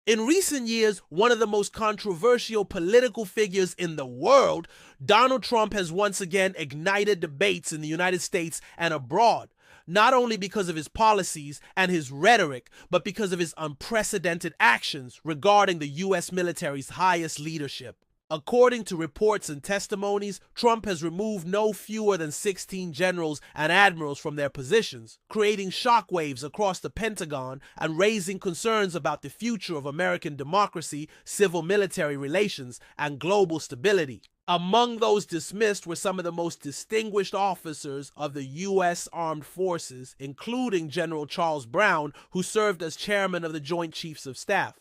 In recent years, one of the most controversial political figures in the world, Donald Trump has once again ignited debates in the United States and abroad, not only because of his policies and his rhetoric, but because of his unprecedented actions regarding the U.S. military's highest leadership. According to reports and testimonies, Trump has removed no fewer than 16 generals and admirals from their positions, creating shockwaves across the Pentagon and raising concerns about the future of American democracy, civil-military relations, and global stability. Among those dismissed were some of the most distinguished officers of the U.S. Armed Forces, including General Charles Brown, who served as chairman of the Joint Chiefs of Staff.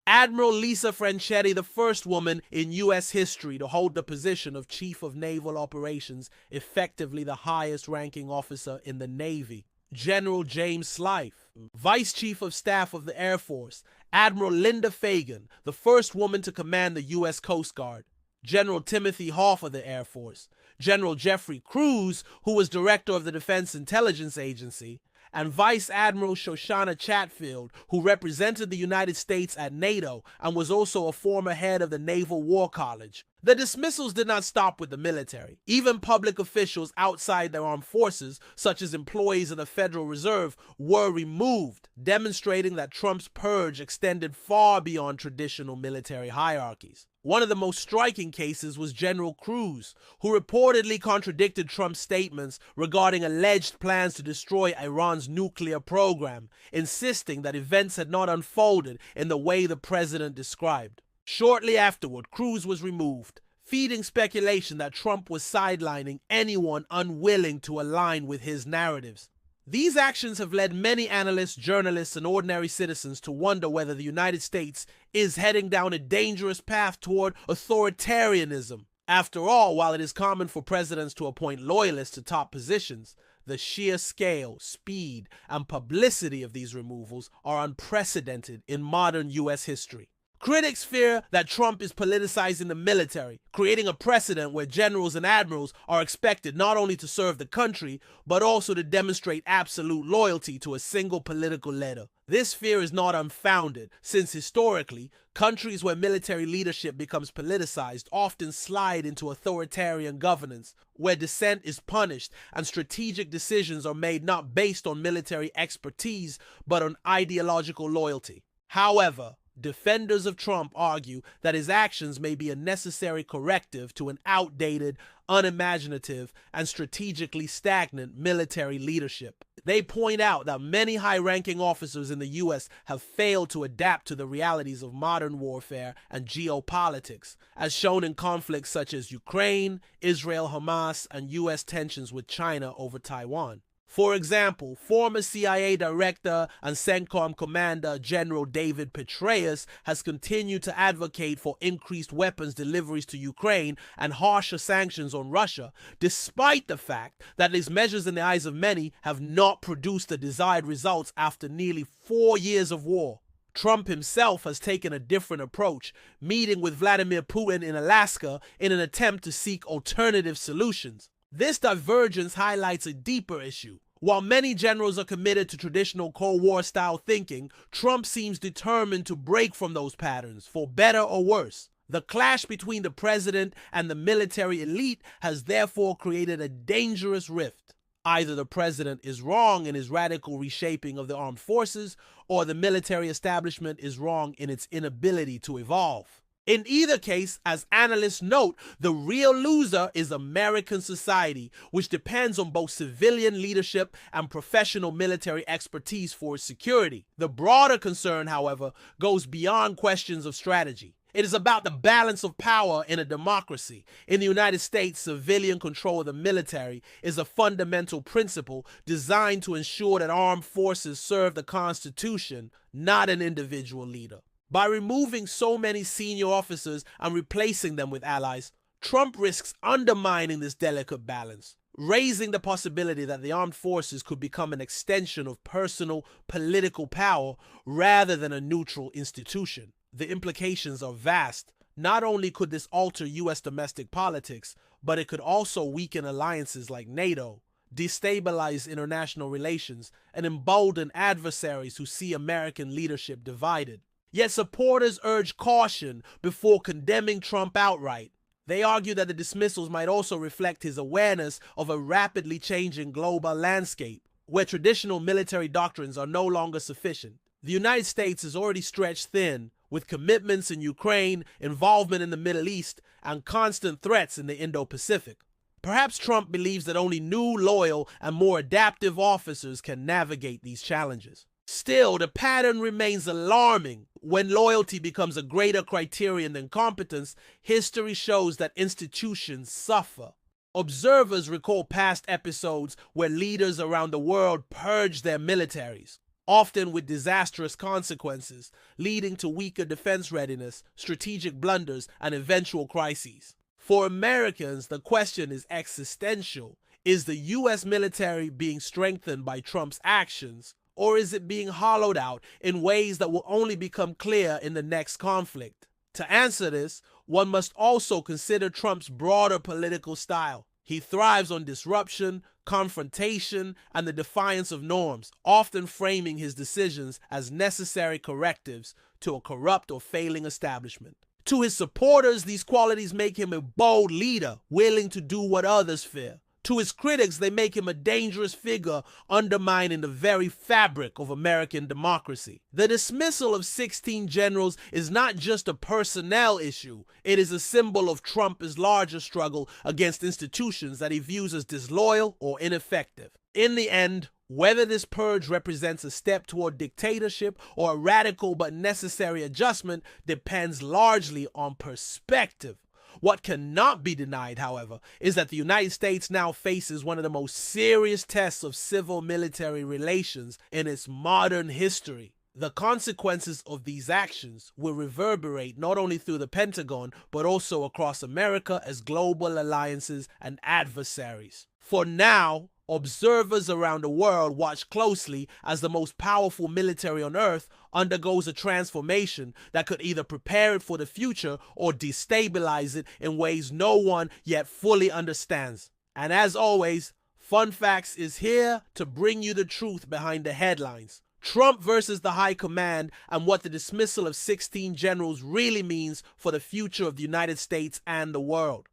Admiral Lisa Franchetti, the first woman in U.S. history to hold the position of Chief of Naval Operations, effectively the highest-ranking officer in the Navy. General James Slife, Vice Chief of Staff of the Air Force. Admiral Linda Fagan, the first woman to command the U.S. Coast Guard. General Timothy Hoff of the Air Force. General Jeffrey Cruz, who was Director of the Defense Intelligence Agency. And Vice Admiral Shoshana Chatfield, who represented the United States at NATO and was also a former head of the Naval War College. The dismissals did not stop with the military. Even public officials outside their armed forces, such as employees of the Federal Reserve, were removed, demonstrating that Trump's purge extended far beyond traditional military hierarchies. One of the most striking cases was General Cruz, who reportedly contradicted Trump's statements regarding alleged plans to destroy Iran's nuclear program, insisting that events had not unfolded in the way the president described. Shortly afterward, Cruz was removed, feeding speculation that Trump was sidelining anyone unwilling to align with his narratives. These actions have led many analysts, journalists, and ordinary citizens to wonder whether the United States is heading down a dangerous path toward authoritarianism. After all, while it is common for presidents to appoint loyalists to top positions, the sheer scale, speed, and publicity of these removals are unprecedented in modern U.S. history. Critics fear that Trump is politicizing the military, creating a precedent where generals and admirals are expected not only to serve the country, but also to demonstrate absolute loyalty to a single political leader. This fear is not unfounded, since historically, countries where military leadership becomes politicized often slide into authoritarian governance, where dissent is punished and strategic decisions are made not based on military expertise, but on ideological loyalty. However, defenders of Trump argue that his actions may be a necessary corrective to an outdated, unimaginative, and strategically stagnant military leadership. They point out that many high-ranking officers in the U.S. have failed to adapt to the realities of modern warfare and geopolitics, as shown in conflicts such as Ukraine, Israel, Hamas, and U.S. tensions with China over Taiwan. For example, former CIA Director and CENTCOM Commander General David Petraeus has continued to advocate for increased weapons deliveries to Ukraine and harsher sanctions on Russia, despite the fact that these measures in the eyes of many have not produced the desired results after nearly 4 years of war. Trump himself has taken a different approach, meeting with Vladimir Putin in Alaska in an attempt to seek alternative solutions. This divergence highlights a deeper issue. While many generals are committed to traditional Cold War style thinking, Trump seems determined to break from those patterns, for better or worse. The clash between the president and the military elite has therefore created a dangerous rift. Either the president is wrong in his radical reshaping of the armed forces, or the military establishment is wrong in its inability to evolve. In either case, as analysts note, the real loser is American society, which depends on both civilian leadership and professional military expertise for its security. The broader concern, however, goes beyond questions of strategy. It is about the balance of power in a democracy. In the United States, civilian control of the military is a fundamental principle designed to ensure that armed forces serve the Constitution, not an individual leader. By removing so many senior officers and replacing them with allies, Trump risks undermining this delicate balance, raising the possibility that the armed forces could become an extension of personal political power rather than a neutral institution. The implications are vast. Not only could this alter U.S. domestic politics, but it could also weaken alliances like NATO, destabilize international relations, and embolden adversaries who see American leadership divided. Yet supporters urge caution before condemning Trump outright. They argue that the dismissals might also reflect his awareness of a rapidly changing global landscape, where traditional military doctrines are no longer sufficient. The United States is already stretched thin, with commitments in Ukraine, involvement in the Middle East, and constant threats in the Indo-Pacific. Perhaps Trump believes that only new, loyal, and more adaptive officers can navigate these challenges. Still, the pattern remains alarming. When loyalty becomes a greater criterion than competence, history shows that institutions suffer. Observers recall past episodes where leaders around the world purged their militaries, often with disastrous consequences, leading to weaker defense readiness, strategic blunders, and eventual crises. For Americans, the question is existential. Is the U.S. military being strengthened by Trump's actions, or is it being hollowed out in ways that will only become clear in the next conflict? To answer this, one must also consider Trump's broader political style. He thrives on disruption, confrontation, and the defiance of norms, often framing his decisions as necessary correctives to a corrupt or failing establishment. To his supporters, these qualities make him a bold leader, willing to do what others fear. To his critics, they make him a dangerous figure, undermining the very fabric of American democracy. The dismissal of 16 generals is not just a personnel issue. It is a symbol of Trump's larger struggle against institutions that he views as disloyal or ineffective. In the end, whether this purge represents a step toward dictatorship or a radical but necessary adjustment depends largely on perspective. What cannot be denied, however, is that the United States now faces one of the most serious tests of civil-military relations in its modern history. The consequences of these actions will reverberate not only through the Pentagon, but also across America as global alliances and adversaries. For now, observers around the world watch closely as the most powerful military on earth undergoes a transformation that could either prepare it for the future or destabilize it in ways no one yet fully understands. And as always, Fun Facts is here to bring you the truth behind the headlines. Trump versus the high command, and what the dismissal of 16 generals really means for the future of the United States and the world.